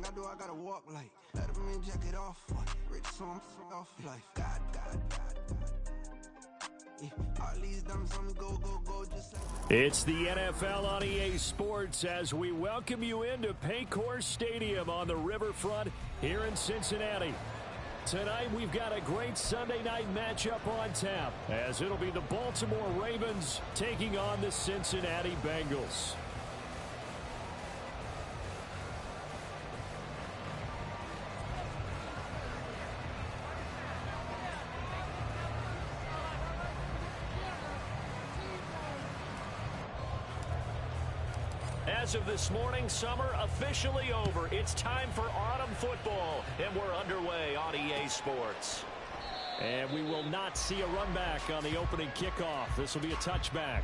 everything I do, I gotta walk like. Let them in, jacket off. Rich, so I'm off life. God. Yeah, all these dumps on me, go, just like. It's the NFL on EA Sports as we welcome you into Paycor Stadium on the riverfront here in Cincinnati. Tonight we've got a great Sunday night matchup on tap as it'll be the Baltimore Ravens taking on the Cincinnati Bengals. As of this morning, summer officially over. It's time for autumn football, and we're underway on EA Sports. And we will not see a run back on the opening kickoff. This will be a touchback.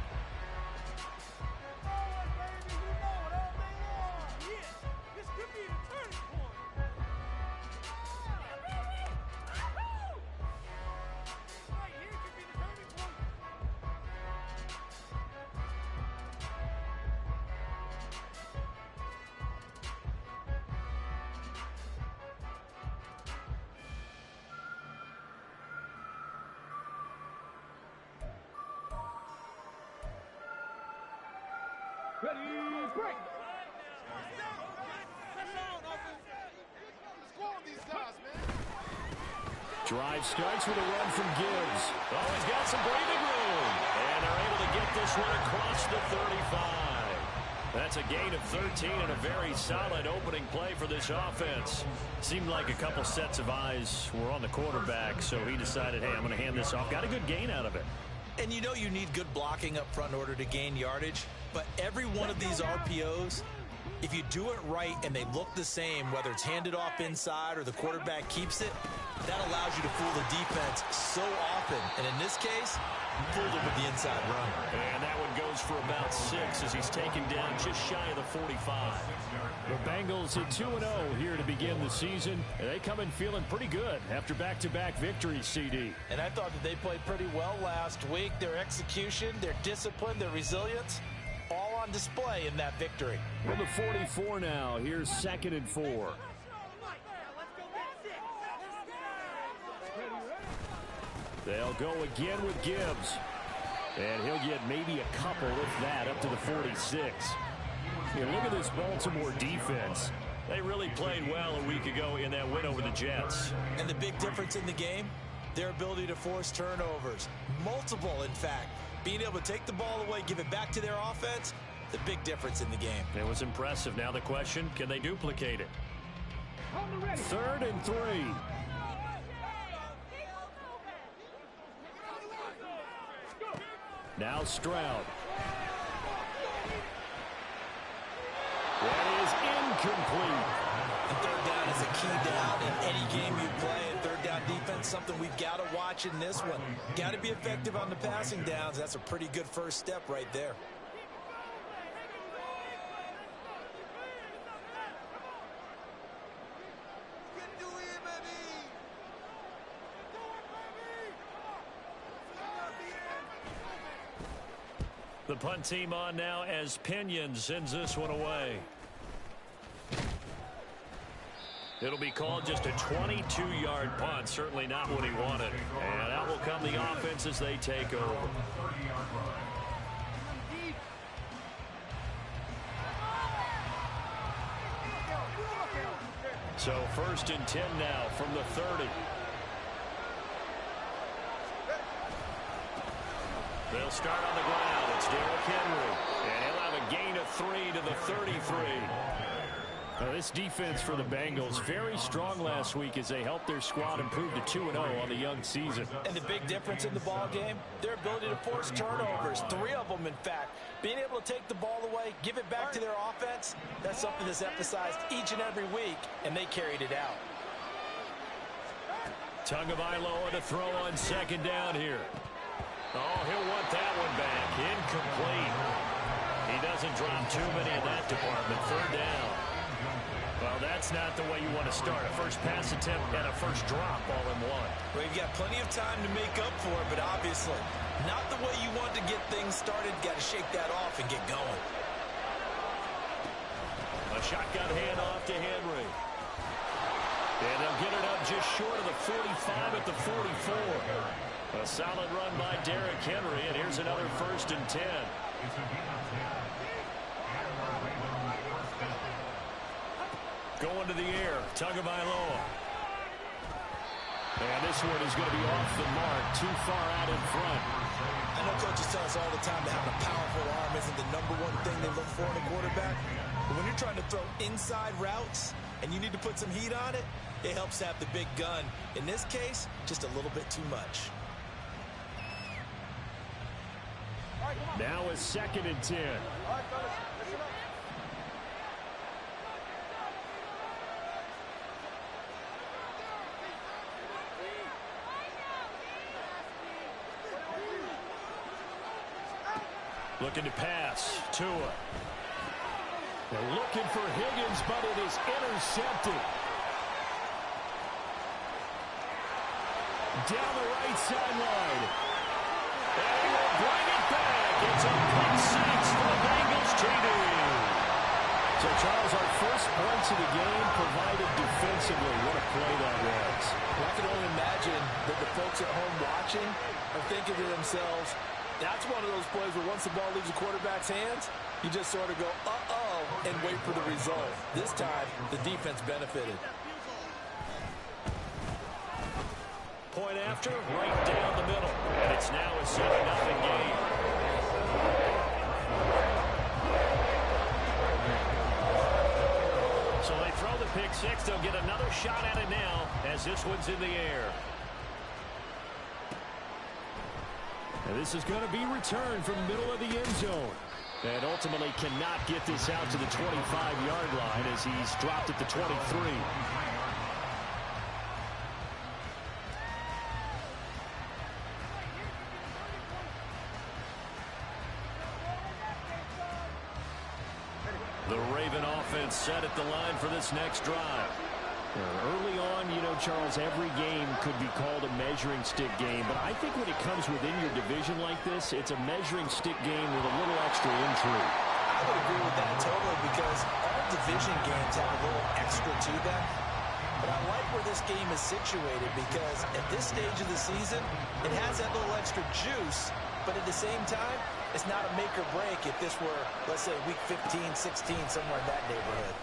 Ready, break! Drive starts with a run from Gibbs. Oh, he's got some breathing room. And they're able to get this one across the 35. That's a gain of 13 and a very solid opening play for this offense. Seemed like a couple sets of eyes were on the quarterback, so he decided, hey, I'm going to hand this off. Got a good gain out of it. And you know you need good blocking up front in order to gain yardage, but every one of these RPOs, if you do it right and they look the same, whether it's handed off inside or the quarterback keeps it, that allows you to fool the defense so often. And in this case, fooled him with the inside run. And that one goes for about 6 as he's taken down just shy of the 45. The Bengals at 2-0 here to begin the season. And they come in feeling pretty good after back-to-back victories, CD. And I thought that they played pretty well last week. Their execution, their discipline, their resilience, all on display in that victory. From the 44 now, here's 2nd and 4. They'll go again with Gibbs. And he'll get maybe a couple, if that, up to the 46. Here, look at this Baltimore defense. They really played well a week ago in that win over the Jets. And the big difference in the game, their ability to force turnovers. Multiple, in fact. Being able to take the ball away, give it back to their offense, the big difference in the game. It was impressive. Now the question, can they duplicate it? 3rd and 3. Now Stroud. That is incomplete. And 3rd down is a key down in any game you play. And 3rd down defense, something we've got to watch in this one. Got to be effective on the passing downs. That's a pretty good first step right there. The punt team on now as Pinion sends this one away. It'll be called just a 22-yard punt. Certainly not what he wanted. And out will come the offense as they take over. So 1st and 10 now from the 30. They'll start on the ground. It's Derrick Henry. And he'll have a gain of 3 to the 33. Now, this defense for the Bengals, very strong last week as they helped their squad improve to 2-0 on the young season. And the big difference in the ball game, their ability to force turnovers, 3 of them in fact. Being able to take the ball away, give it back to their offense, that's something that's emphasized each and every week, and they carried it out. Tagovailoa to throw on 2nd down here. Oh, he'll want that one back. Incomplete. He doesn't drop too many in that department. 3rd down. Well, that's not the way you want to start. A first pass attempt and a first drop all in one. Well, you've got plenty of time to make up for it, but obviously not the way you want to get things started. Got to shake that off and get going. A shotgun handoff to Henry. short of the 45 at the 44. A solid run by Derrick Henry, and here's another 1st and 10. Going to the air, Tagovailoa. And this one is going to be off the mark, too far out in front. I know coaches tell us all the time that having a powerful arm isn't the #1 thing they look for in a quarterback. But when you're trying to throw inside routes and you need to put some heat on it, it helps to have the big gun. In this case, just a little bit too much. Now a 2nd and 10. Looking to pass. Tua. They're looking for Higgins, but it is intercepted. Down the right sideline. And he will bring it back. It's a pick six for the Bengals TD. So, Charles, our first points of the game provided defensively. What a play that was. Well, I can only imagine that the folks at home watching are thinking to themselves, that's one of those plays where once the ball leaves the quarterback's hands, you just sort of go, uh-oh, and wait for the result. This time, the defense benefited. Point after, right down the middle. And it's now a 7-0 game. So they throw the pick six. They'll get another shot at it now as this one's in the air. And this is going to be returned from the middle of the end zone. And ultimately cannot get this out to the 25-yard line as he's dropped at the 23. The Raven offense set at the line for this next drive. Early on, you know, Charles, every game could be called a measuring stick game. But I think when it comes within your division like this, it's a measuring stick game with a little extra intrigue. I would agree with that totally because all division games have a little extra to them. But I like where this game is situated because at this stage of the season, it has that little extra juice. But at the same time, it's not a make or break if this were, let's say, week 15, 16, somewhere in that neighborhood.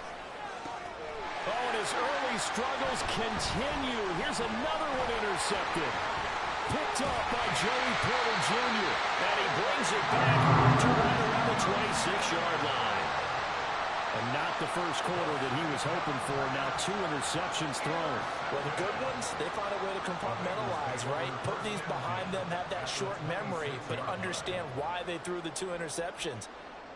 Oh, and his early struggles continue. Here's another one intercepted. Picked up by Joey Porter Jr. And he brings it back to right around the 26-yard line. And not the first quarter that he was hoping for. Now 2 interceptions thrown. Well, the good ones, they find a way to compartmentalize, right? Put these behind them, have that short memory, but understand why they threw the 2 interceptions.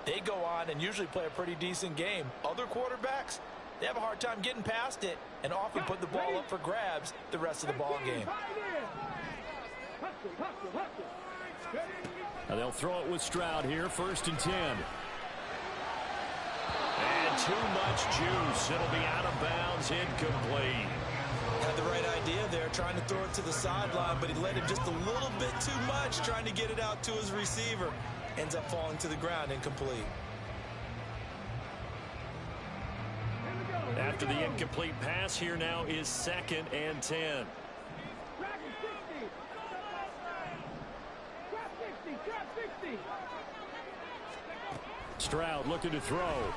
They go on and usually play a pretty decent game. Other quarterbacks, they have a hard time getting past it and often put the ball up for grabs the rest of the ball game. Now they'll throw it with Stroud here, 1st and 10. And too much juice. It'll be out of bounds, incomplete. Had the right idea there, trying to throw it to the sideline, but he let him just a little bit too much, trying to get it out to his receiver. Ends up falling to the ground, incomplete. After the incomplete pass, here now is 2nd and 10. Stroud looking to throw.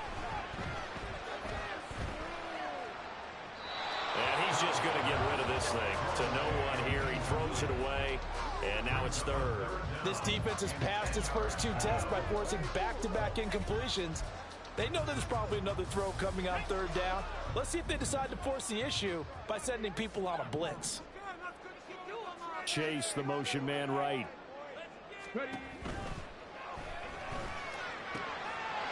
And he's just going to get rid of this thing to no one here. He throws it away, and now it's 3rd. This defense has passed its first 2 tests by forcing back-to-back incompletions. They know there's probably another throw coming on 3rd down. Let's see if they decide to force the issue by sending people on a blitz. Chase, the motion man right.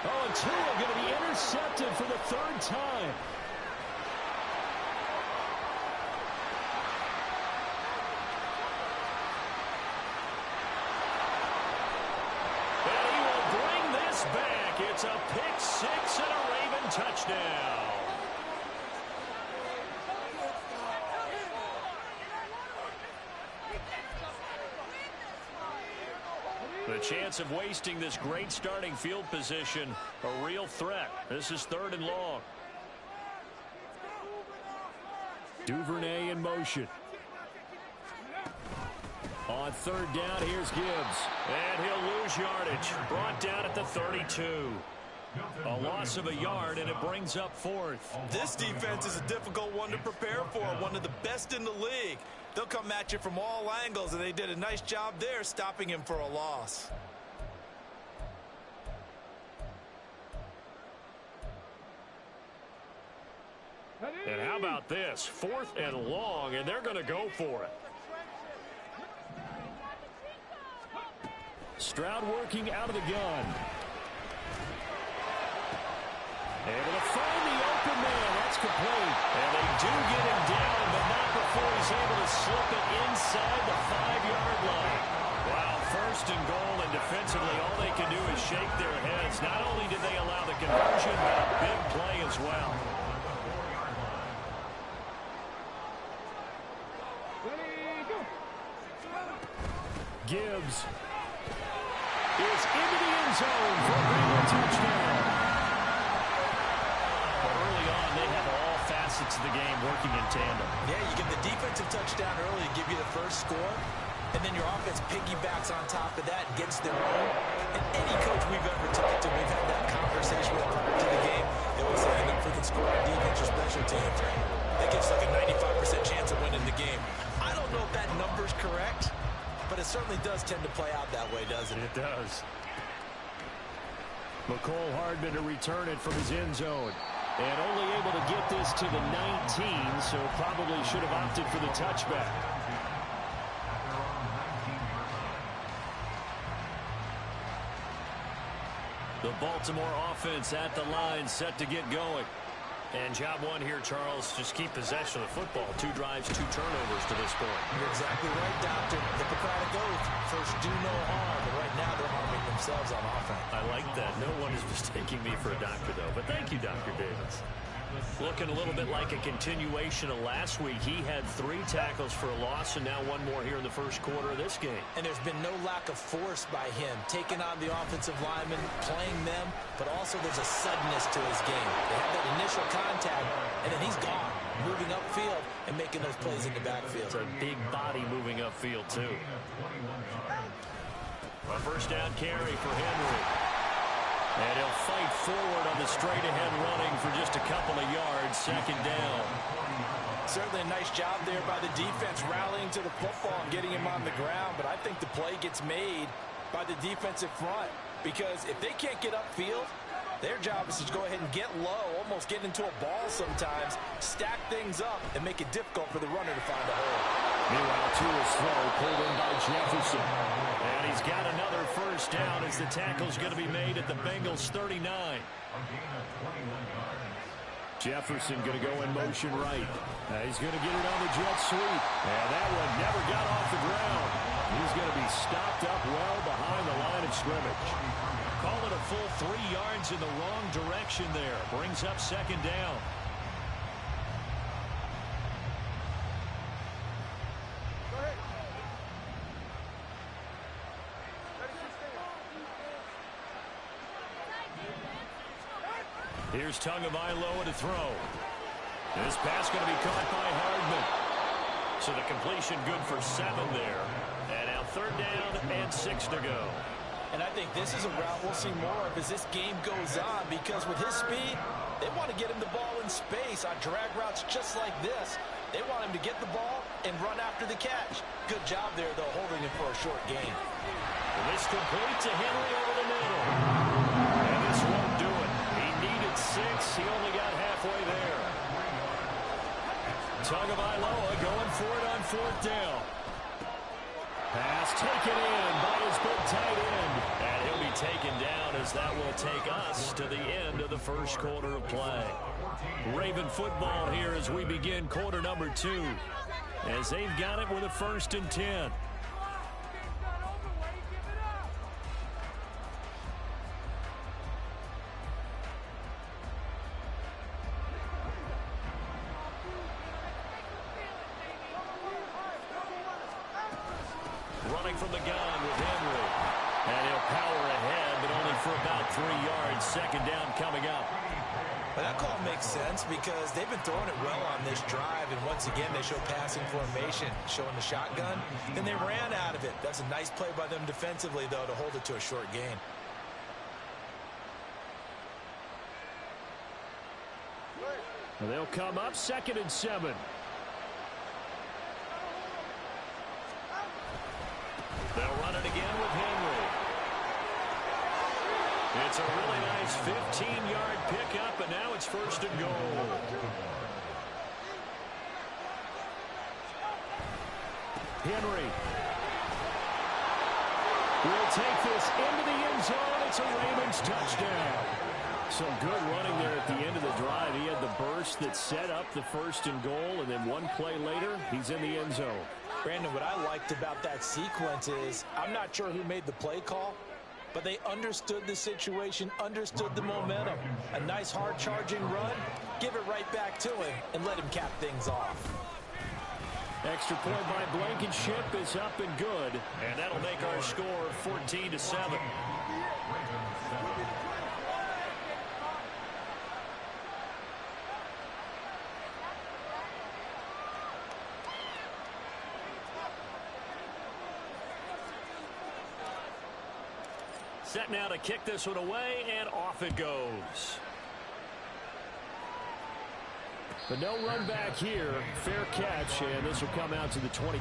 Oh, and Tua going to be intercepted for the 3rd time. And he will bring this back. It's a pick six and a Raven touchdown. The chance of wasting this great starting field position, a real threat. This is 3rd and long. Duvernay in motion. On third down, here's Gibbs. And he'll lose yardage. Brought down at the 32. A loss of a yard, and it brings up fourth. This defense is a difficult one to prepare for, one of the best in the league. They'll come at you from all angles, and they did a nice job there stopping him for a loss. And how about this? 4th and long, and they're going to go for it. Stroud working out of the gun. Able to find the open man. That's complete. And they do get him down, but not before he's able to slip it inside the 5-yard line. Wow, 1st and goal, and defensively all they can do is shake their heads. Not only did they allow the conversion, but a big play as well. Gibbs is into the end zone for a Bengal touchdown. Early on, they have all facets of the game working in tandem. Yeah, you get the defensive touchdown early to give you the first score, and then your offense piggybacks on top of that and gets their own. And any coach we've ever talked to, we've had that conversation with prior to the game. They always say, if we can score on defense or special teams, that gives like a 95% chance of winning the game. I don't know if that number's correct, but it certainly does tend to play out that way, doesn't it? It does. McCole Hardman to return it from his end zone. And only able to get this to the 19, so probably should have opted for the touchback. The Baltimore offense at the line, set to get going. And job one here, Charles, just keep possession of the football. 2 drives, 2 turnovers to this point. You're exactly right, Doctor. Hippocratic oath. First, do no harm. But right now, they're harming themselves on offense. I like that. No one is mistaking me for a doctor, though. But thank you, Dr. Davis. Looking a little bit like a continuation of last week. He had 3 tackles for a loss, and now 1 more here in the first quarter of this game. And there's been no lack of force by him, taking on the offensive linemen, playing them, but also there's a suddenness to his game. They have that initial contact, and then he's gone, moving upfield and making those plays in the backfield. It's a big body moving upfield, too. A first down carry for Henry. And he'll fight forward on the straight-ahead running for just a couple of yards, 2nd down. Certainly a nice job there by the defense, rallying to the football and getting him on the ground. But I think the play gets made by the defensive front, because if they can't get upfield, their job is to go ahead and get low, almost get into a ball sometimes, stack things up, and make it difficult for the runner to find a hole. Meanwhile, Tua's throw pulled in by Jefferson. And he's got another first down as the tackle's going to be made at the Bengals' 39. Jefferson going to go in motion right. He's going to get it on the jet sweep. And that one never got off the ground. He's going to be stopped up well behind the line of scrimmage. Call it a full 3 yards in the wrong direction there. Brings up 2nd down. Here's Tagovailoa to throw. This pass going to be caught by Hardman. So the completion good for 7 there. And now 3rd down and 6 to go. And I think this is a route we'll see more of as this game goes on, because with his speed, they want to get him the ball in space on drag routes just like this. They want him to get the ball and run after the catch. Good job there, though, holding him for a short gain. This complete to Henry over the middle. And this won't do it. He needed 6. He only got halfway there. Tagovailoa going for it on 4th down. Pass taken in by his big tight end. And he'll be taken down as that will take us to the end of the first quarter of play. Raven football here as we begin quarter number 2. As they've got it with a 1st and 10. Running from the gun with Henry. And he'll power ahead, but only for about 3 yards. 2nd down coming up. Well, that call makes sense because they've been throwing it well on this drive, and once again, they show passing formation, showing the shotgun, and they ran out of it. That's a nice play by them defensively, though, to hold it to a short gain. They'll come up 2nd and 7. They'll run it again with Henry. It's a really nice 15-yard pickup, and now it's 1st and goal. Henry will take this into the end zone. It's a Ravens touchdown. Some good running there at the end of the drive. He had the burst that set up the 1st and goal, and then one play later, he's in the end zone. Brandon, what I liked about that sequence is I'm not sure who made the play call, but they understood the situation, understood the momentum. A nice hard-charging run, give it right back to him, and let him cap things off. Extra point by Blankenship is up and good, and that'll make our score 14-7. Set now to kick this one away, and off it goes. But no run back here. Fair catch, and this will come out to the 20.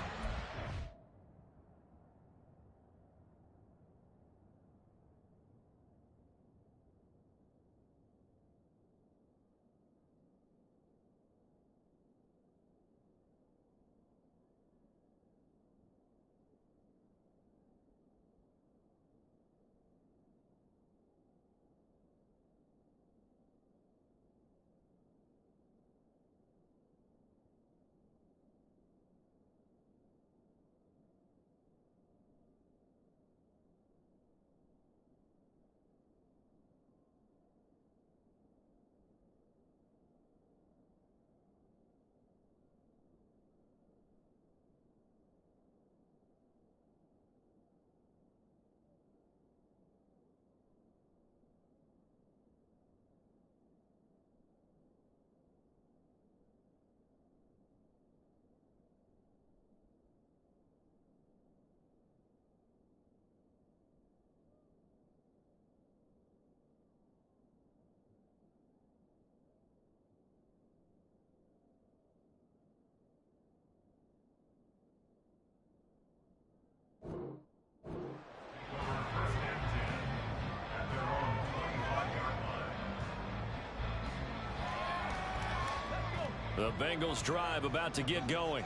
The Bengals drive about to get going.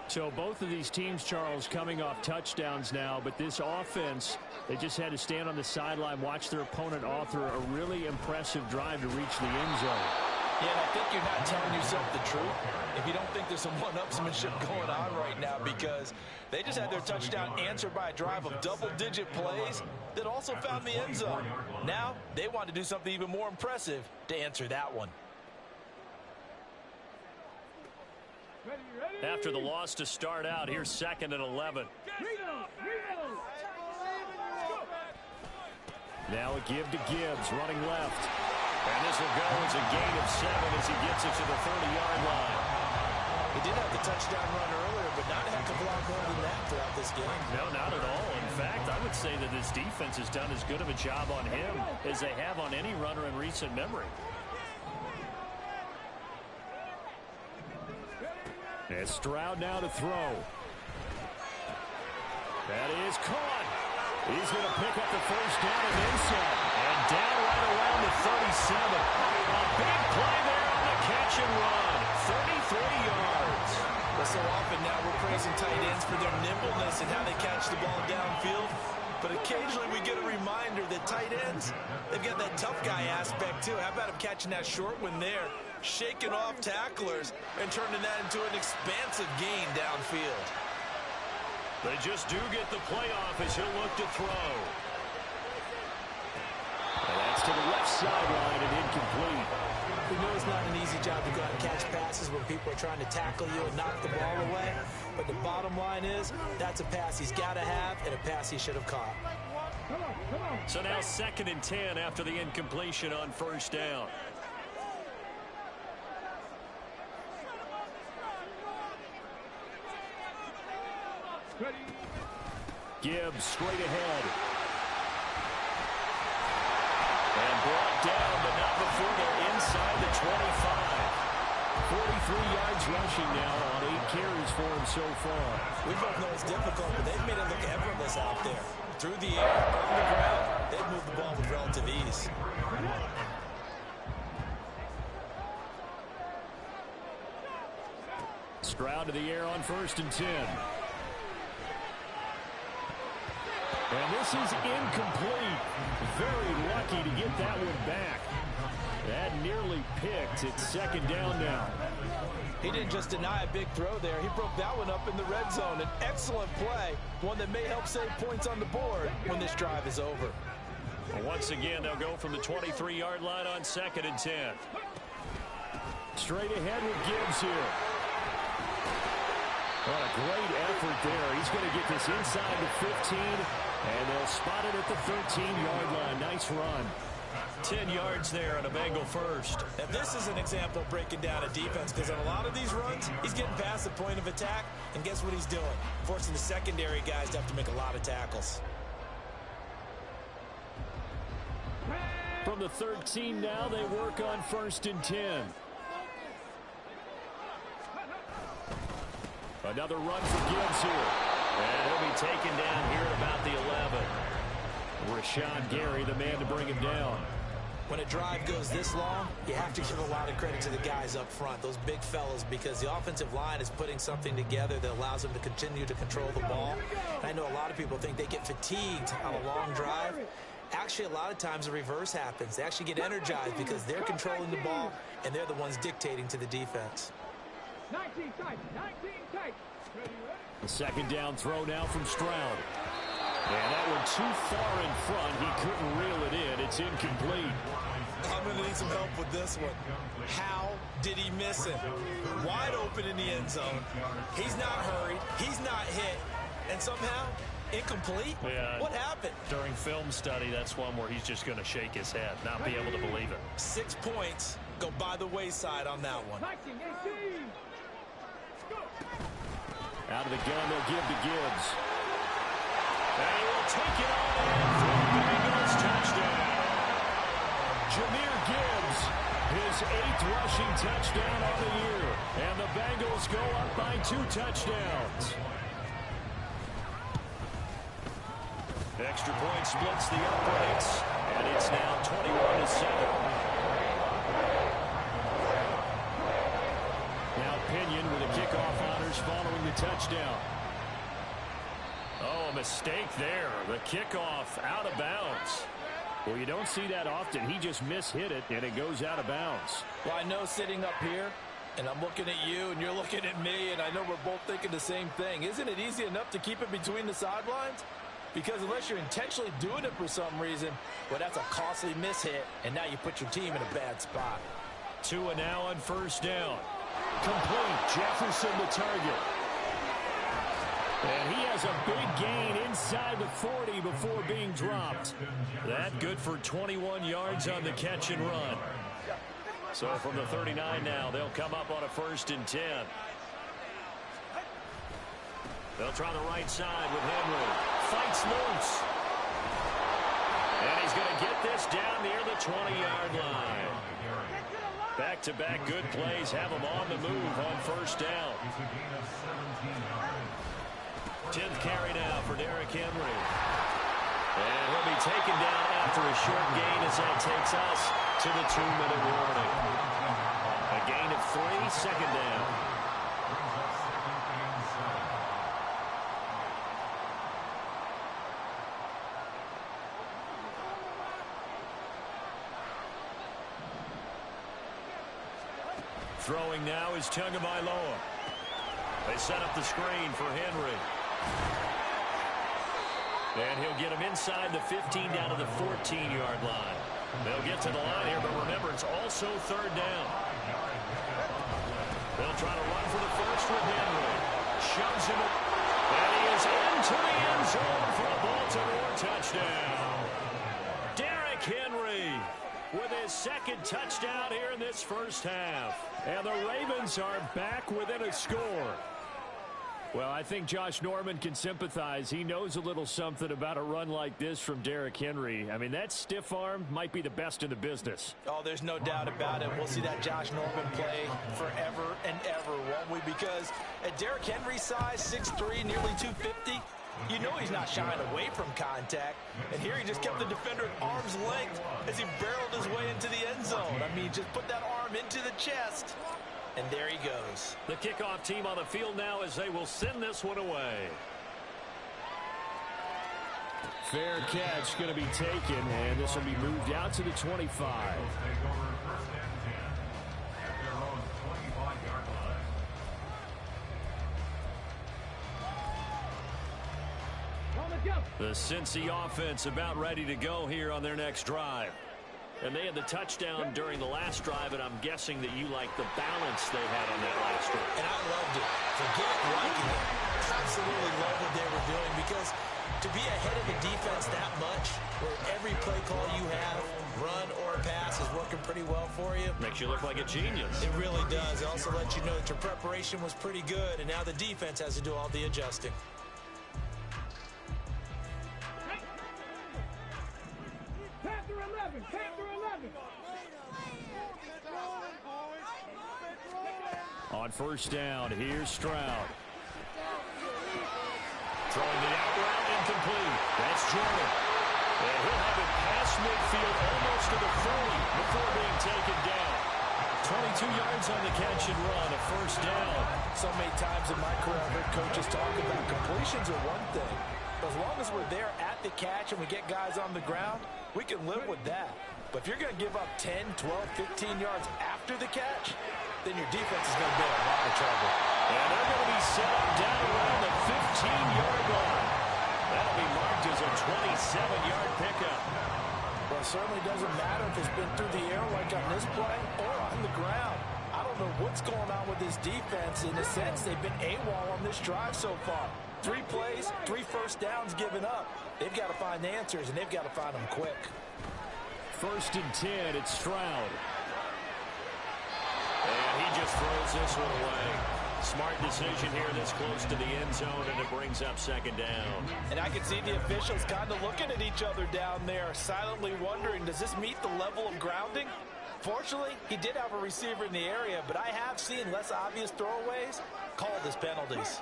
So both of these teams, Charles, coming off touchdowns now, but this offense, they just had to stand on the sideline, watch their opponent author a really impressive drive to reach the end zone. Yeah, and I think you're not telling yourself the truth if you don't think there's some one-upsmanship going on right now, because they just had their touchdown answered by a drive of double-digit plays that also found the end zone. Now they want to do something even more impressive to answer that one. After the loss to start out, here's 2nd and 11. Now a give to Gibbs, running left. And this will go as a gain of 7 as he gets it to the 30-yard line. He did have the touchdown run earlier, but not a heck of a lot more than that throughout this game. No, not at all. In fact, I would say that this defense has done as good of a job on him as they have on any runner in recent memory. And Stroud now to throw. That is caught. He's going to pick up the first down and then some. And down right around the 37. A big play there on the catch and run. 33 yards. Well, so often now we're praising tight ends for their nimbleness and how they catch the ball downfield. But occasionally we get a reminder that tight ends, they've got that tough guy aspect too. How about him catching that short one there, shaking off tacklers, and turning that into an expansive gain downfield. They just do get the playoff as he'll look to throw. And that's to the left sideline and incomplete. We know it's not an easy job to go out and catch passes when people are trying to tackle you and knock the ball away. But the bottom line is, that's a pass he's got to have and a pass he should have caught. So now 2nd and 10 after the incompletion on first down. Gibbs straight ahead. And brought down, but not before they're inside the 25. 43 yards rushing now on 8 carries for him so far. We both know it's difficult, but they've made it look effortless out there. Through the air, on the ground, they've moved the ball with relative ease. Stroud to the air on 1st and 10. And this is incomplete. Very lucky to get that one back. That nearly picked. It's 2nd down now. He didn't just deny a big throw there. He broke that one up in the red zone. An excellent play. One that may help save points on the board when this drive is over. Well, once again, they'll go from the 23-yard line on 2nd and 10. Straight ahead with Gibbs here. What a great effort there. He's going to get this inside the 15, and they'll spot it at the 13-yard line. Nice run. 10 yards there on a Bengal first. And this is an example of breaking down a defense, because on a lot of these runs, he's getting past the point of attack, and guess what he's doing? Forcing the secondary guys to have to make a lot of tackles. From the 13 now, they work on 1st and 10. Another run for Gibbs here. And he'll be taken down here at about the 11. Rashawn Gary, the man to bring him down. When a drive goes this long, you have to give a lot of credit to the guys up front, those big fellas, because the offensive line is putting something together that allows them to continue to control the ball. And I know a lot of people think they get fatigued on a long drive. Actually, a lot of times the reverse happens. They actually get energized because they're controlling the ball, and they're the ones dictating to the defense. 19 tight, 19 tight. The 2nd down throw now from Stroud. And that one too far in front. He couldn't reel it in. It's incomplete. I'm going to need some help with this one. How did he miss him? Wide open in the end zone. He's not hurried. He's not hit. And somehow, incomplete? Yeah. What happened? During film study, that's one where he's just going to shake his head, not be able to believe it. 6 points go by the wayside on that one. Out of the gun, they'll give to Gibbs. And he will take it on in for the Bengals touchdown. Jahmyr Gibbs, his 8th rushing touchdown of the year. And the Bengals go up by 2 touchdowns. Extra point splits the uprights. And it's now 21-7. Now Pinion with a kickoff honors following the touchdown. Oh, a mistake there. The kickoff out of bounds. Well, you don't see that often. He just mishit it, and it goes out of bounds. Well, I know sitting up here, and I'm looking at you, and you're looking at me, and I know we're both thinking the same thing. Isn't it easy enough to keep it between the sidelines? Because unless you're intentionally doing it for some reason, well, that's a costly mishit, and now you put your team in a bad spot. Tua now on 1st down. Complete. Jefferson the target. And he has a big gain inside the 40 before being dropped. That good for 21 yards on the catch and run. So from the 39 now, they'll come up on a 1st and 10. They'll try the right side with Henry. Fights loose. And he's going to get this down near the 20-yard line. Back-to-back good plays have him on the move on 1st down. 10th carry now for Derrick Henry. And he'll be taken down after a short gain as that takes us to the 2-minute warning. A gain of 3, 2nd down. Throwing now is Tagovailoa. They set up the screen for Henry. And he'll get him inside the 15 down to the 14-yard line. They'll get to the line here, but remember, it's also 3rd down. They'll try to run for the first with Henry. Shoves him, and he is into the end zone for a Baltimore touchdown. Derrick Henry with his 2nd touchdown here in this 1st half. And the Ravens are back within a score. Well, I think Josh Norman can sympathize. He knows a little something about a run like this from Derrick Henry. I mean, that stiff arm might be the best in the business. Oh, there's no doubt about it. We'll see that Josh Norman play forever and ever, won't we? Because at Derrick Henry's size, 6'3", nearly 250, you know he's not shying away from contact. And here he just kept the defender at arm's length as he barreled his way into the end zone. I mean, just put that arm into the chest. And there he goes. The kickoff team on the field now as they will send this one away. Fair catch going to be taken, and this will be moved out to the 25. The Cincy offense about ready to go here on their next drive. And they had the touchdown during the last drive, and I'm guessing that you like the balance they had on that last drive. And I loved it. Forget liking it. Absolutely love what they were doing, because to be ahead of the defense that much, where every play call you have, run or pass, is working pretty well for you. Makes you look like a genius. It really does. It also lets you know that your preparation was pretty good, and now the defense has to do all the adjusting. Panther 11, Panther 11. On first down, here's Stroud. Throwing the out route, incomplete. That's Jordan. And he'll have it past midfield almost to the 40 before being taken down. 22 yards on the catch and run, a first down. So many times in my career, I've heard coaches talk about completions are one thing. But as long as we're there at the catch and we get guys on the ground, we can live with that. But if you're going to give up 10, 12, 15 yards after the catch, then your defense is going to be in a lot of trouble. And they're going to be set up down around the 15-yard line. That'll be marked as a 27-yard pickup. Well, it certainly doesn't matter if it's been through the air like on this play or on the ground. I don't know what's going on with this defense. In a sense, they've been AWOL on this drive so far. 3 plays, 3 first downs given up. They've got to find answers, and they've got to find them quick. First and 10, it's Stroud. And he just throws this one away. Smart decision here this close to the end zone, and it brings up second down. And I can see the officials kind of looking at each other down there, silently wondering, does this meet the level of grounding? Fortunately, he did have a receiver in the area, but I have seen less obvious throwaways called as penalties.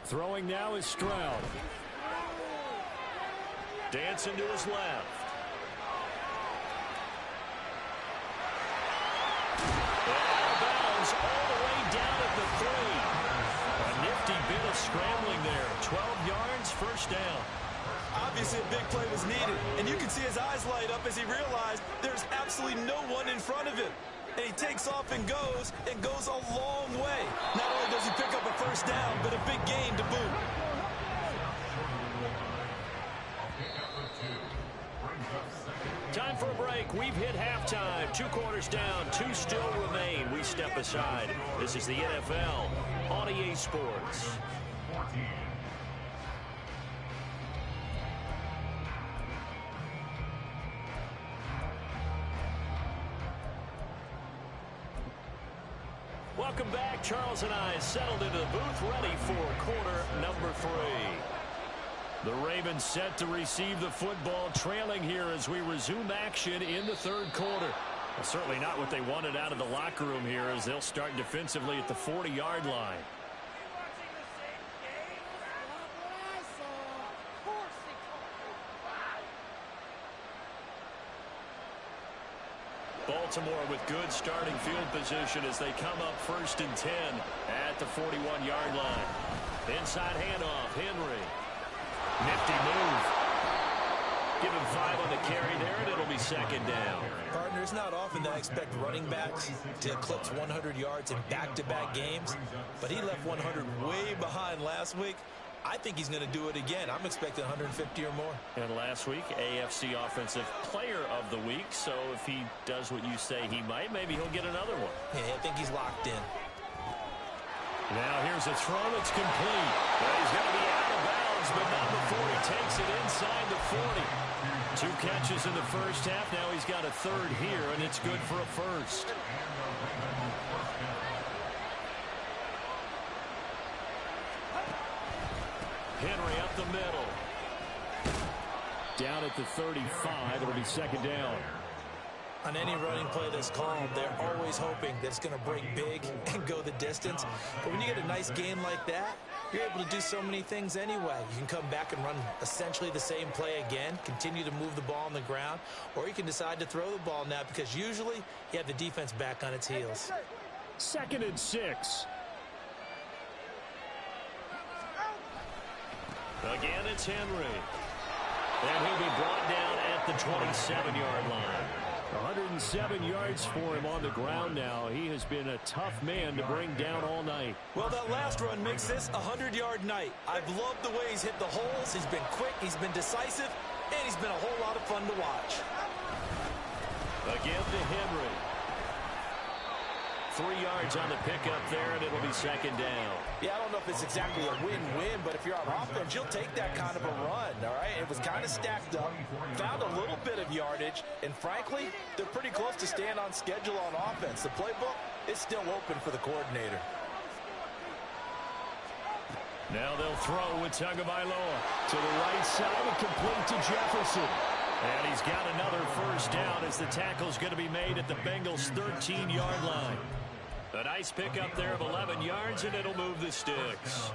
Throwing now is Stroud. Dancing to his left. Out of bounds all the way down at the 3. A nifty bit of scrambling there. 12 yards, first down. Obviously, a big play was needed, and you can see his eyes light up as he realized there's absolutely no one in front of him. And he takes off and goes a long way. Not only does he pick up a first down, but a big gain to boot. Time for a break. We've hit halftime. 2 quarters down, 2 still remain. We step aside. This is the NFL on EA Sports. Welcome back. Charles and I settled into the booth, ready for quarter number 3. The Ravens set to receive the football, trailing here as we resume action in the third quarter. Well, certainly not what they wanted out of the locker room here, as they'll start defensively at the 40-yard line. Baltimore with good starting field position as they come up first and 10 at the 41-yard line. Inside handoff, Henry. Nifty move. Give him 5 on the carry there, and it'll be second down. Partner, it's not often that I expect running backs to eclipse 100 yards in back-to-back games, but he left 100 way behind last week. I think he's going to do it again. I'm expecting 150 or more. And last week, AFC Offensive Player of the Week. So if he does what you say he might, maybe he'll get another one. Yeah, I think he's locked in. Now here's a throw that's complete. Well, he's going to be out of bounds, but not before he takes it inside the 40. 2 catches in the first half. Now he's got a third here, and it's good for a first. Henry up the middle. Down at the 35. It'll be second down. On any running play that's called, they're always hoping that it's going to break big and go the distance. But when you get a nice game like that, you're able to do so many things anyway. You can come back and run essentially the same play again, continue to move the ball on the ground, or you can decide to throw the ball now because usually you have the defense back on its heels. 2nd and 6. Again, it's Henry. And he'll be brought down at the 27-yard line. 107 yards for him on the ground now. He has been a tough man to bring down all night. Well, that last run makes this a 100-yard night. I've loved the way he's hit the holes. He's been quick, he's been decisive, and he's been a whole lot of fun to watch. Again to Henry. 3 yards on the pickup there, and it'll be second down. Yeah, I don't know if it's exactly a win-win, but if you're on offense, you'll take that kind of a run, all right? It was kind of stacked up, found a little bit of yardage, and frankly, they're pretty close to staying on schedule on offense. The playbook is still open for the coordinator. Now they'll throw with Tagovailoa to the right side and complete to Jefferson. And he's got another first down as the tackle's going to be made at the Bengals' 13-yard line. A nice pickup there of 11 yards, and it'll move the sticks.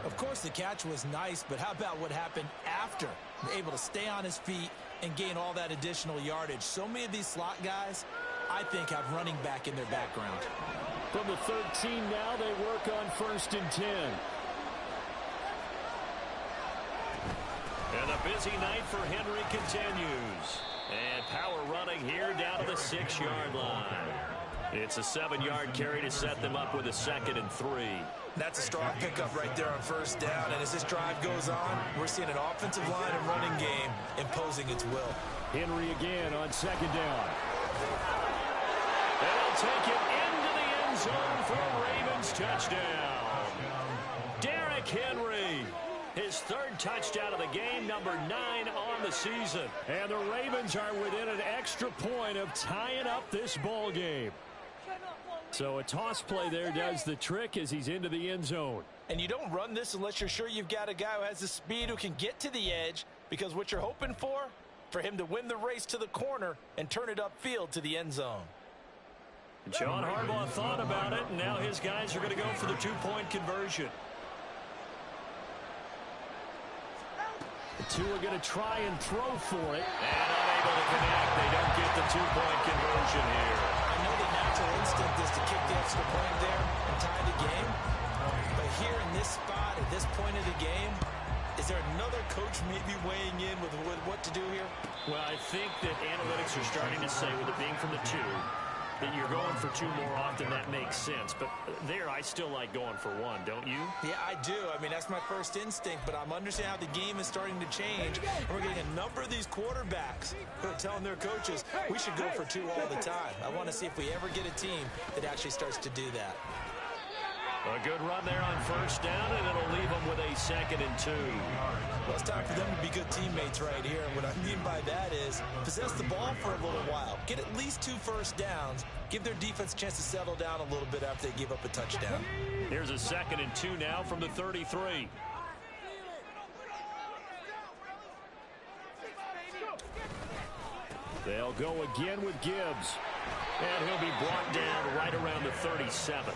Of course, the catch was nice, but how about what happened after? Able to stay on his feet and gain all that additional yardage. So many of these slot guys, I think, have running back in their background. From the 13 now, they work on 1st and 10. And a busy night for Henry continues. And power running here down to the 6-yard line. It's a 7-yard carry to set them up with a 2nd and 3. That's a strong pickup right there on first down. And as this drive goes on, we're seeing an offensive line and running game imposing its will. Henry again on 2nd down. And he'll take it into the end zone for a Ravens touchdown. Derrick Henry. His 3rd touchdown of the game, number 9 on the season. And the Ravens are within an extra point of tying up this ball game. So a toss play there does the trick as he's into the end zone. And you don't run this unless you're sure you've got a guy who has the speed who can get to the edge, because what you're hoping for him to win the race to the corner and turn it upfield to the end zone. John Harbaugh thought about it, and now his guys are going to go for the 2-point conversion. The 2 are going to try and throw for it. And unable to connect. They don't get the 2-point conversion here. I know the natural instinct is to kick the extra point there and tie the game. But here in this spot, at this point of the game, is there another coach maybe weighing in with what to do here? Well, I think that analytics are starting to say, with it being from the 2, that you're going for 2 more often. That makes sense. But there, I still like going for 1, don't you? Yeah, I do. I mean, that's my first instinct, but I'm understanding how the game is starting to change. And we're getting a number of these quarterbacks who are telling their coaches, we should go for 2 all the time. I want to see if we ever get a team that actually starts to do that. A good run there on first down, and it'll leave them with a 2nd and 2. Well, it's time for them to be good teammates right here. And what I mean by that is possess the ball for a little while. Get at least 2 first downs. Give their defense a chance to settle down a little bit after they give up a touchdown. Here's a 2nd and 2 now from the 33. They'll go again with Gibbs. And he'll be brought down right around the 37.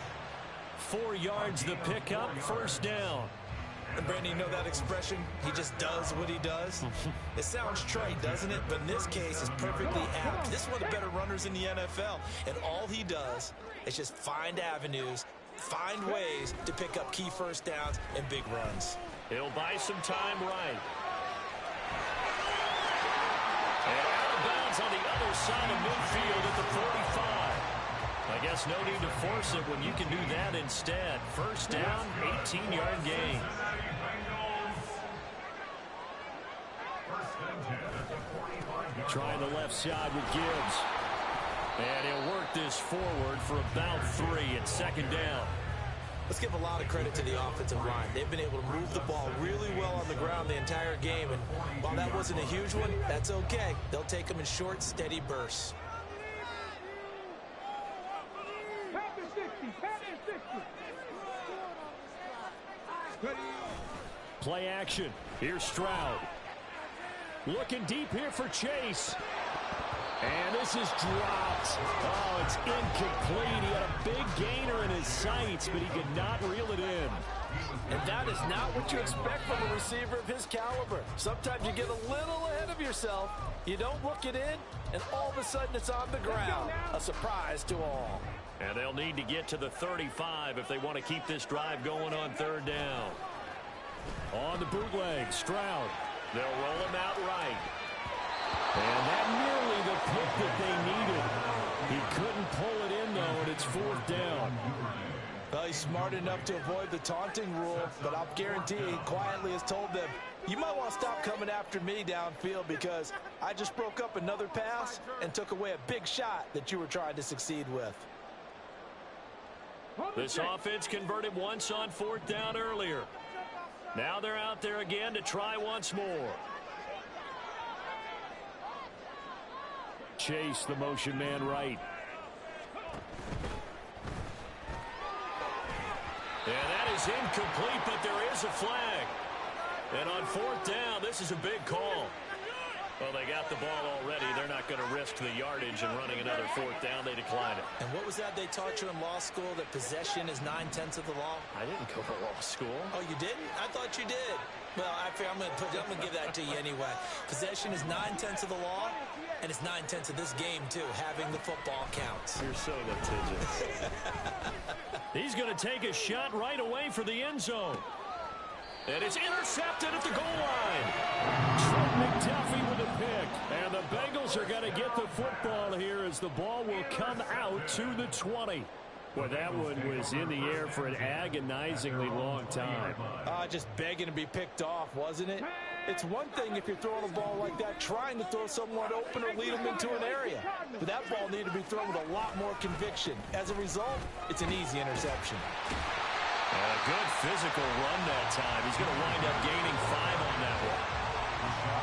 4 yards the pickup, first down. And Brandon, you know that expression? He just does what he does. It sounds trite, doesn't it? But in this case, it's perfectly apt. This is one of the better runners in the NFL. And all he does is just find avenues, find ways to pick up key first downs and big runs. He'll buy some time right. And out of bounds on the other side of midfield at the 45. I guess no need to force it when you can do that instead. First down, 18-yard gain. Trying the left side with Gibbs. And he'll work this forward for about 3 at 2nd down. Let's give a lot of credit to the offensive line. They've been able to move the ball really well on the ground the entire game, and while that wasn't a huge one, that's okay. They'll take them in short, steady bursts. Play action. Here's Stroud. Looking deep here for Chase. And this is dropped. Oh, it's incomplete. He had a big gainer in his sights, but he could not reel it in. And that is not what you expect from a receiver of his caliber. Sometimes you get a little ahead of yourself. You don't look it in, and all of a sudden it's on the ground. A surprise to all. And they'll need to get to the 35 if they want to keep this drive going on third down. On the bootleg, Stroud. They'll roll him out right. And that nearly the pick that they needed. He couldn't pull it in, though, and it's fourth down. Well, he's smart enough to avoid the taunting rule, but I'll guarantee he quietly has told them, you might want to stop coming after me downfield because I just broke up another pass and took away a big shot that you were trying to succeed with. This offense converted once on fourth down earlier. Now they're out there again to try once more. Chase, the motion man right. And that is incomplete, but there is a flag. And on fourth down, this is a big call. Well, they got the ball already. They're not going to risk the yardage and running another fourth down. They decline it. And what was that they taught you in law school, that possession is 9/10 of the law? I didn't go to law school. Oh, you didn't? I thought you did. Well, I'm going to give that to you anyway. Possession is 9/10 of the law, and it's 9/10 of this game, too. Having the football counts. You're so litigious. He's going to take a shot right away for the end zone. And it's intercepted at the goal line. Trent McDuffie with a pick. And the Bengals are going to get the football here as the ball will come out to the 20. Well, that one was in the air for an agonizingly long time. Just begging to be picked off, wasn't it? It's one thing if you're throwing a ball like that, trying to throw someone open or lead them into an area. But that ball needed to be thrown with a lot more conviction. As a result, it's an easy interception. And a good physical run that time. He's going to wind up gaining 5 on that one.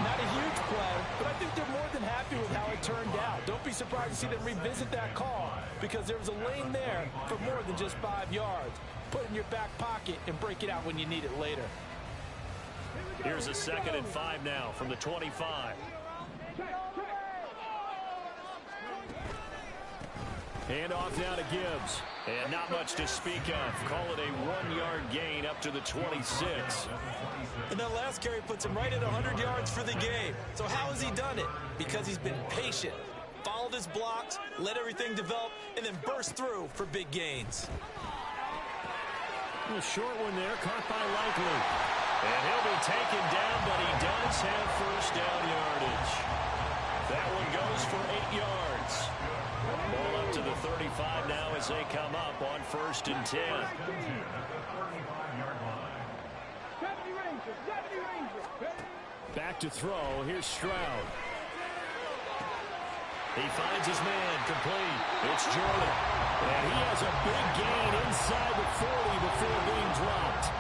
Not a huge play, but I think they're more than happy with how it turned out. Don't be surprised to see them revisit that call because there was a lane there for more than just 5 yards. Put it in your back pocket and break it out when you need it later. Here's a 2nd and 5 now from the 25. Hand off now to Gibbs. And not much to speak of. Call it a 1-yard gain up to the 26. And that last carry puts him right at 100 yards for the game. So how has he done it? Because he's been patient, followed his blocks, let everything develop, and then burst through for big gains. A short one there, caught by Likely. And he'll be taken down, but he does have first down yardage. That one goes for 8 yards. Ball up to the 35 now as they come up on 1st and 10. Back to throw. Here's Stroud. He finds his man complete. It's Jordan. And he has a big gain inside the 40 before being dropped.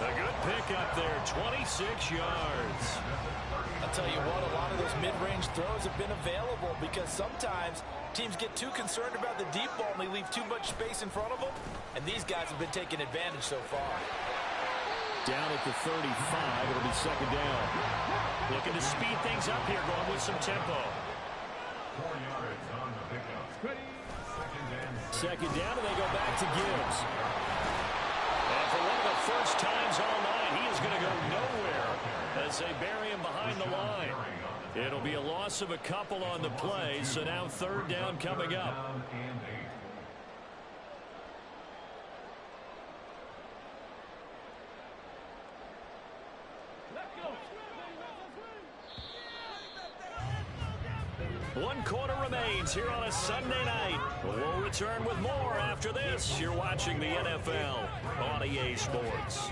A good pick up there, 26 yards. I'll tell you what, a lot of those mid-range throws have been available because sometimes teams get too concerned about the deep ball and they leave too much space in front of them, and these guys have been taking advantage so far. Down at the 35, it'll be 2nd down. Looking to speed things up here, going with some tempo. 4 yards on the pickup. 2nd down, and they go back to Gibbs. And for one of the first times all night, he is going to go nowhere as they bury him behind the line. It'll be a loss of a couple on the play, so now 3rd down coming up. One quarter remains here on a Sunday night. We'll return with more after this. You're watching the NFL on EA Sports.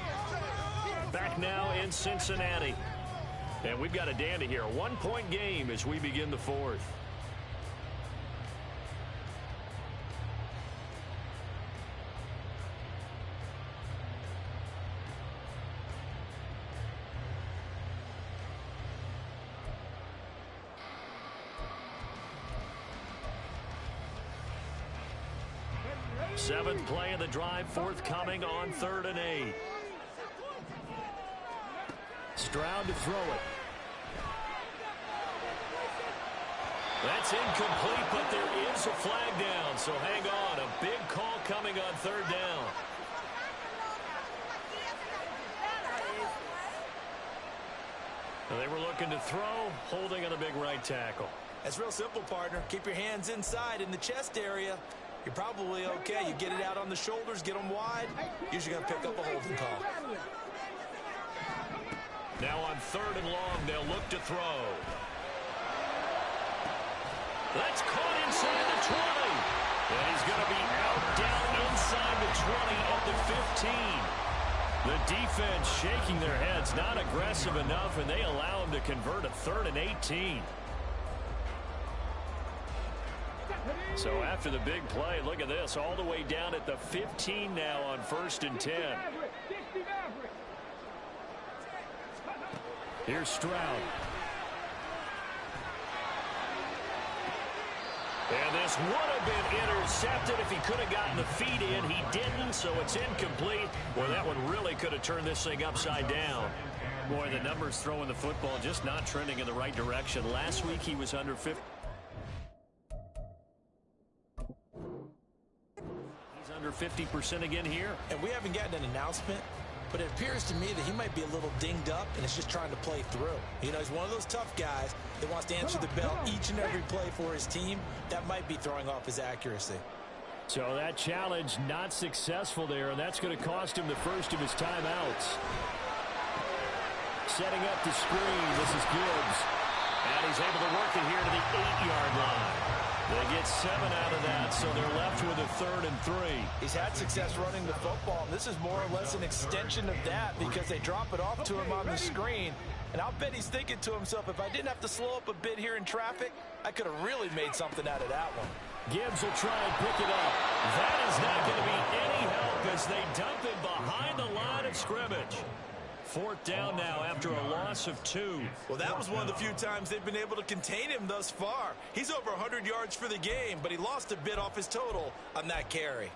Back now in Cincinnati. And we've got a dandy here. A 1-point game as we begin the 4th. Seventh play of the drive forthcoming on 3rd and 8. Stroud to throw it. That's incomplete, but there is a flag down, so hang on. A big call coming on 3rd down. They were looking to throw, holding on a big right tackle. That's real simple, partner. Keep your hands inside in the chest area. You're probably okay. You get it out on the shoulders, get them wide. Usually going to pick up a holding call. Now on 3rd and long, they'll look to throw. That's caught inside the 20. And he's going to be out down inside the 20 at the 15. The defense shaking their heads, not aggressive enough, and they allow him to convert a 3rd and 18. So after the big play, look at this, all the way down at the 15 now on 1st and 10. Here's Stroud. And this would have been intercepted if he could have gotten the feet in. He didn't, so it's incomplete. Boy, that one really could have turned this thing upside down. Boy, the numbers throwing the football just not trending in the right direction. Last week he was under 50. He's under 50% again here. And we haven't gotten an announcement, but it appears to me that he might be a little dinged up and is just trying to play through. You know, he's one of those tough guys that wants to answer the bell each and every play for his team. That might be throwing off his accuracy. So that challenge not successful there, and that's going to cost him the first of his timeouts. Setting up the screen, this is Gibbs. And he's able to work it here to the 8-yard line. They get 7 out of that, so they're left with a 3rd and 3. He's had success running the football, and this is more or less an extension of that because they drop it off to him on the screen. And I'll bet he's thinking to himself, if I didn't have to slow up a bit here in traffic, I could have really made something out of that one. Gibbs will try and pick it up. That is not going to be any help as they dump him behind the line of scrimmage. 4th down now after a loss of 2. Well, that was one of the few times they've been able to contain him thus far. He's over 100 yards for the game, but he lost a bit off his total on that carry.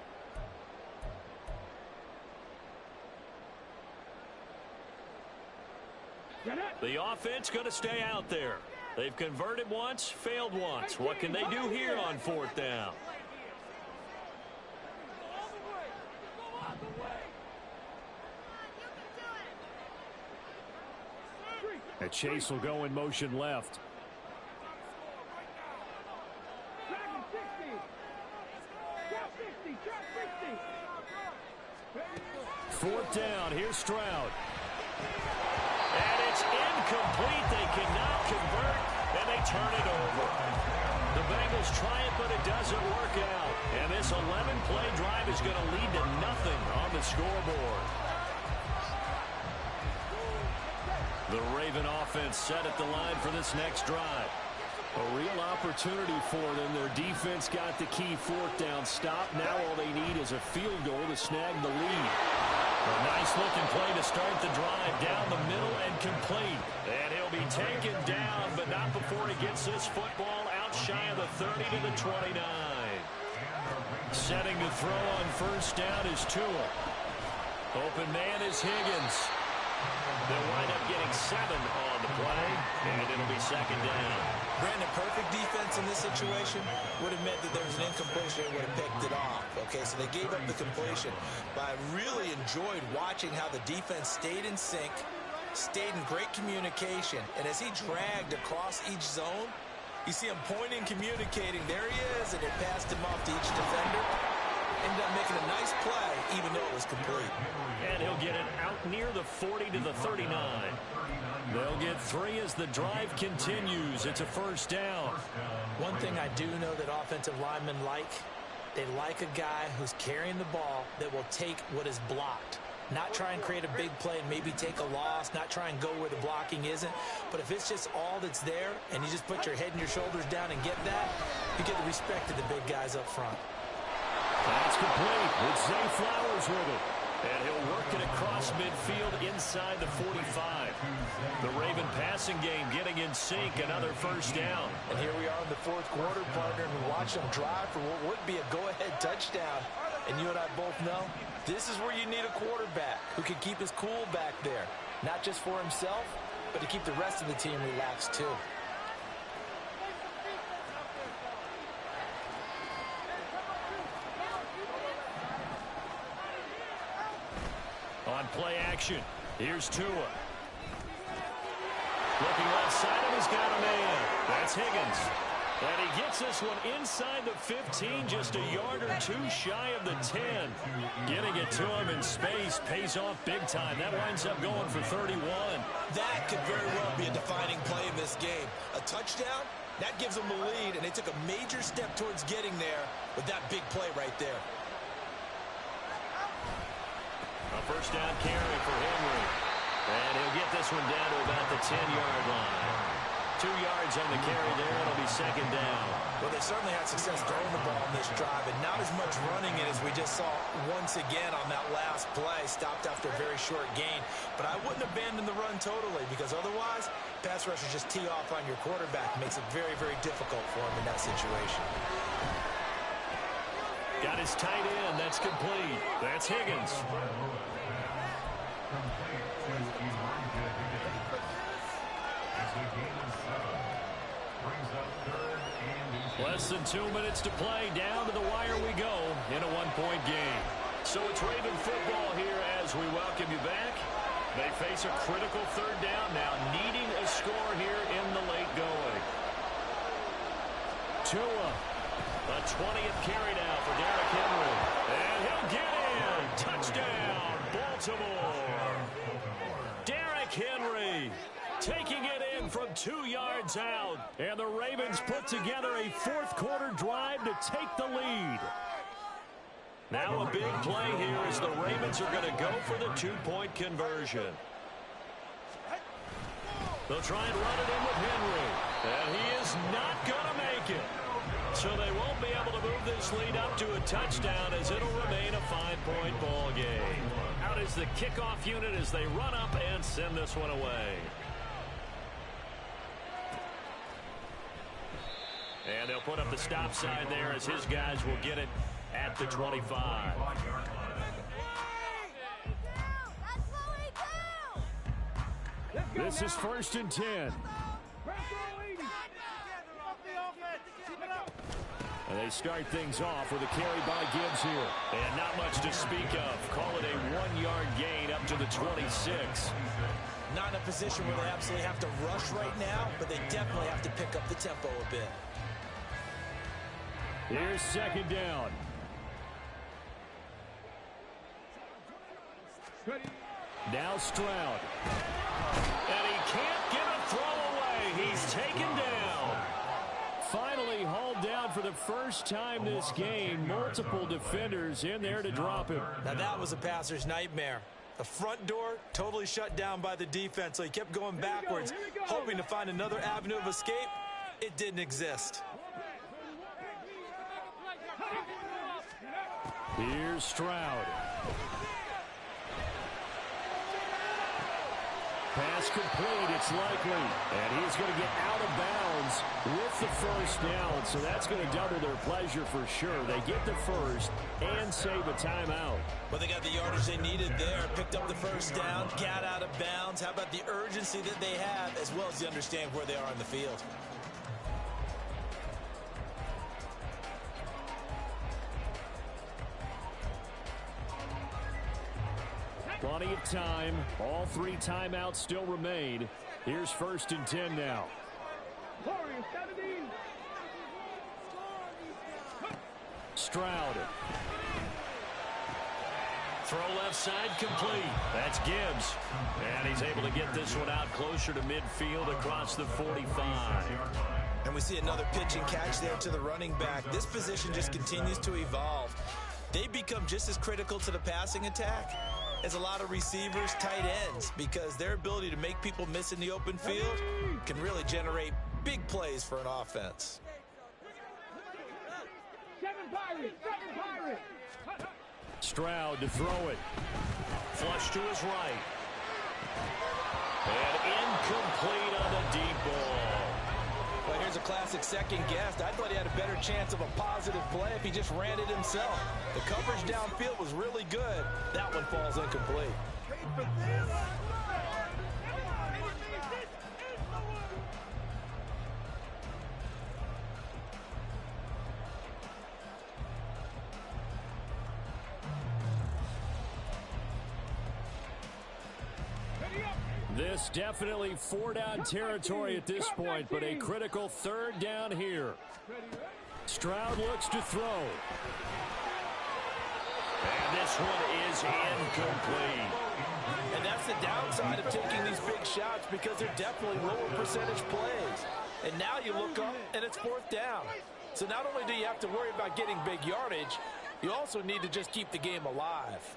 The offense going to stay out there. They've converted once, failed once. What can they do here on 4th down? And Chase will go in motion left. Fourth down, here's Stroud. And it's incomplete. They cannot convert, and they turn it over. The Bengals try it, but it doesn't work out. And this 11-play drive is going to lead to nothing on the scoreboard. The Raven offense set at the line for this next drive. A real opportunity for them. Their defense got the key 4th down stop. Now all they need is a field goal to snag the lead. A nice-looking play to start the drive down the middle and complete. And he'll be taken down, but not before he gets this football out shy of the 30 to the 29. Setting to throw on 1st down is Tua. Open man is Higgins. They'll wind up getting 7 on the play, and it'll be 2nd down. Brandon, perfect defense in this situation would have meant that there was an incompletion and would have picked it off. Okay, so they gave up the completion. But I really enjoyed watching how the defense stayed in sync, stayed in great communication. And as he dragged across each zone, you see him pointing, communicating. There he is, and it passed him off to each defender. Ended up making a nice play, even though it was complete. And he'll get it out near the 40 to the 39. They'll get 3 as the drive continues. It's a 1st down. One thing I do know that offensive linemen like, they like a guy who's carrying the ball that will take what is blocked. Not try and create a big play and maybe take a loss, not try and go where the blocking isn't. But if it's just all that's there and you just put your head and your shoulders down and get that, you get the respect of the big guys up front. That's complete. It's Zay Flowers with it. And he'll work it across midfield inside the 45. The Raven passing game getting in sync. Another 1st down. And here we are in the 4th quarter, partner, and we watch them drive for what would be a go-ahead touchdown. And you and I both know, this is where you need a quarterback who can keep his cool back there. Not just for himself, but to keep the rest of the team relaxed too. On play action, here's Tua. Looking left side, and he's got a man. That's Higgins. And he gets this one inside the 15, just a yard or two shy of the 10. Getting it to him in space pays off big time. That winds up going for 31. That could very well be a defining play in this game. A touchdown, that gives them the lead, and they took a major step towards getting there with that big play right there. A first down carry for Henry. And he'll get this one down to about the 10-yard line. 2 yards on the carry there. It'll be second down. Well, they certainly had success throwing the ball in this drive, and not as much running it as we just saw once again on that last play. Stopped after a very short gain. But I wouldn't abandon the run totally, because otherwise, pass rushers just tee off on your quarterback. It makes it very, very difficult for him in that situation. Got his tight end. That's complete. That's Higgins. Less than 2 minutes to play. Down to the wire we go in a one-point game. So it's Raven football here as we welcome you back. They face a critical third down now, needing a score here in the late going. Tua, a 20th carry now for Derrick Henry. And he'll get in. Touchdown, Baltimore. Derrick Henry taking it in from 2 yards out. And the Ravens put together a fourth-quarter drive to take the lead. Now a big play here as the Ravens are going to go for the two-point conversion. They'll try and run it in with Henry. And he is not going to make it. So they won't be able to move this lead up to a touchdown as it'll remain a 5-point ball game. Out is the kickoff unit as they run up and send this one away. And they'll put up the stop sign there as his guys will get it at the 25. This is 1st and 10. And they start things off with a carry by Gibbs here. And not much to speak of. Call it a 1-yard gain up to the 26. Not in a position where they absolutely have to rush right now, but they definitely have to pick up the tempo a bit. Here's second down. Now Stroud. And he can't get a throw away. He's taken down. Finally hauled down for the first time this game. Multiple defenders in there to drop him. Now that was a passer's nightmare. The front door totally shut down by the defense, so he kept going backwards, hoping to find another avenue of escape. It didn't exist. Here's Stroud. Pass complete, it's likely. And he's going to get out of bounds with the first down. So that's going to double their pleasure for sure. They get the first and save a timeout. Well, they got the yardage they needed there. Picked up the first down, got out of bounds. How about the urgency that they have, as well as the understanding where they are on the field? Plenty of time. All 3 timeouts still remain. Here's 1st and 10 now. Stroud. Throw left side complete. That's Gibbs. And he's able to get this one out closer to midfield across the 45. And we see another pitch and catch there to the running back. This position just continues to evolve. They become just as critical to the passing attack as a lot of receivers, tight ends, because their ability to make people miss in the open field can really generate big plays for an offense. Stroud to throw it. Flush to his right. And incomplete on the deep ball. Well, here's a classic second guess. I thought he had a better chance of a positive play if he just ran it himself. The coverage downfield was really good. That one falls incomplete. This definitely 4-down territory at this point, but a critical 3rd down here. Stroud looks to throw. And this one is incomplete. And that's the downside of taking these big shots, because they're definitely lower percentage plays. And now you look up and it's 4th down. So not only do you have to worry about getting big yardage, you also need to just keep the game alive.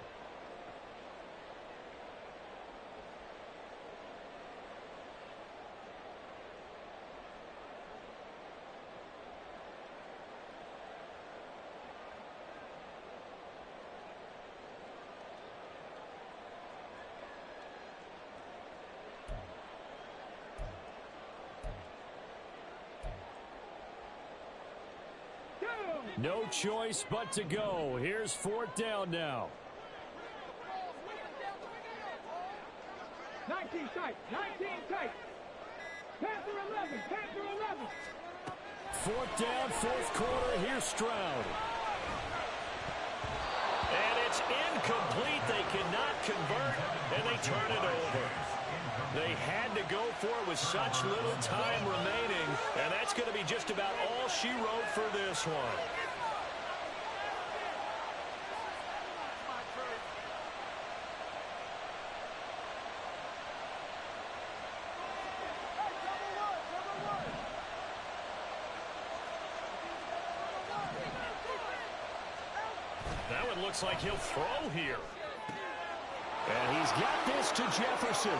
No choice but to go. Here's 4th down now. 19 tight. 19 tight. Panther 11. Panther 11. 4th down, 4th quarter. Here's Stroud. And it's incomplete. They cannot convert, and they turn it over. They had to go for it with such little time remaining, and that's going to be just about all she wrote for this one. That one looks like he'll throw here. And he's got this to Jefferson.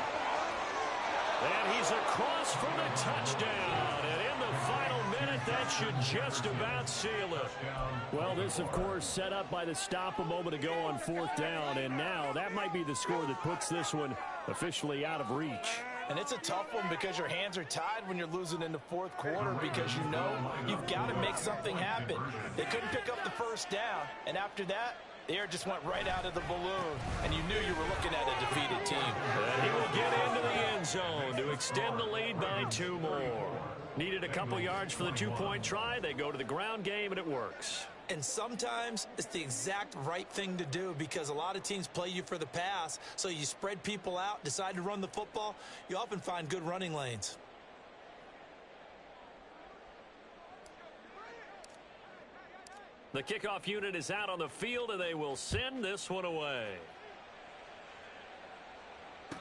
And he's across for the touchdown. And in the final minute, that should just about seal it. Well, this, of course, set up by the stop a moment ago on 4th down. And now that might be the score that puts this one officially out of reach. And it's a tough one because your hands are tied when you're losing in the 4th quarter, because you know you've got to make something happen. They couldn't pick up the 1st down. And after that, the air just went right out of the balloon, and you knew you were looking at a defeated team. And he will get into the end zone to extend the lead by 2 more. Needed a couple yards for the 2-point try. They go to the ground game, and it works. And sometimes it's the exact right thing to do, because a lot of teams play you for the pass, so you spread people out, decide to run the football. You often find good running lanes. The kickoff unit is out on the field, and they will send this one away.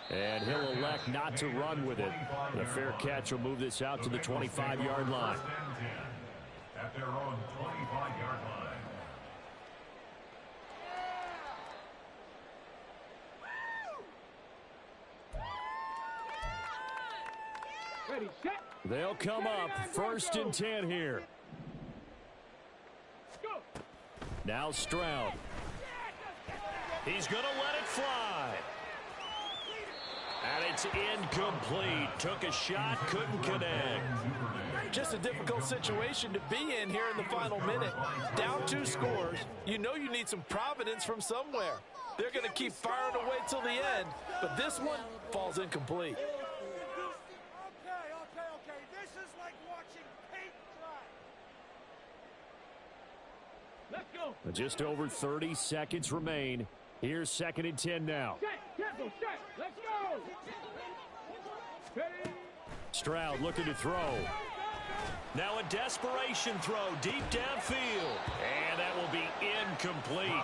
And he'll elect not to run with it. The fair catch will move this out to the 25-yard line. At their own 25-yard line. Ready, set. They'll come up 1st and 10 here. Go. Now Stroud. He's going to let it fly. And it's incomplete. Took a shot, couldn't connect. Just a difficult situation to be in here in the final minute. Down 2 scores. You know you need some providence from somewhere. They're going to keep firing away till the end, but this one falls incomplete. Okay. This is like watching paint dry. Let's go. Just over 30 seconds remain. Here's 2nd and 10 now. Set. Tempo, set. Let's go. Ready. Stroud looking to throw. Now a desperation throw deep downfield. And that will be incomplete.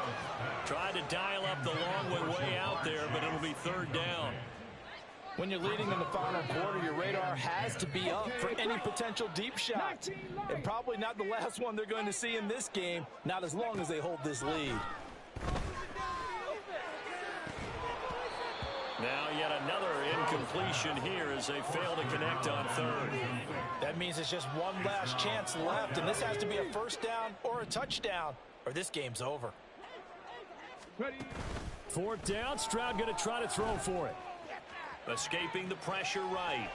Tried to dial up the long way out there, but it'll be 3rd down. When you're leading in the final quarter, your radar has to be up for any potential deep shots. And probably not the last one they're going to see in this game, not as long as they hold this lead. Now yet another incompletion here as they fail to connect on 3rd. That means it's just one last chance left, and this has to be a 1st down or a touchdown, or this game's over. Ready. 4th down, Stroud going to try to throw for it. Escaping the pressure right.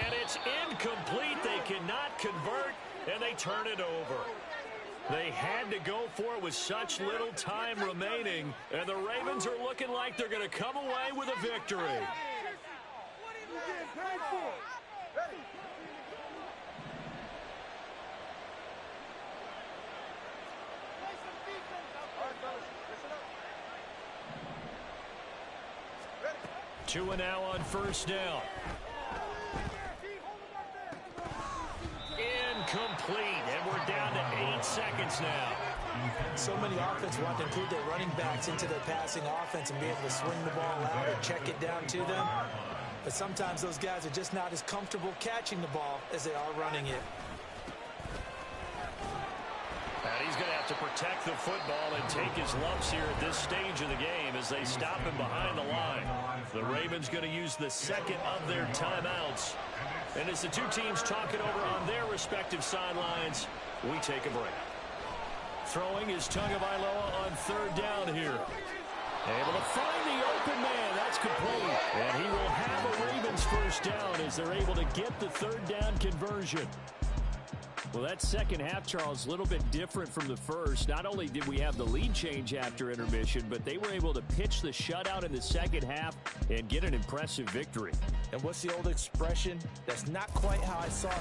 And It's incomplete. They cannot convert, and they turn it over. They had to go for it with such little time remaining, and the Ravens are looking like they're going to come away with a victory. Two and now on first down. Incomplete, and we're down to 8 seconds now. So many offense want to include their running backs into their passing offense and be able to swing the ball out or check it down to them. But sometimes those guys are just not as comfortable catching the ball as they are running it. And he's going to have to protect the football and take his lumps here at this stage of the game as they stop him behind the line. The Ravens going to use the second of their timeouts. And as the two teams talk it over on their respective sidelines, we take a break. Throwing is Tagovailoa on third down here. Able to find the open man. That's complete. And he will have a Ravens first down as they're able to get the third down conversion. Well, that second half, Charles, a little bit different from the first. Not only did we have the lead change after intermission, but they were able to pitch the shutout in the second half and get an impressive victory. And what's the old expression? That's not quite how I saw it.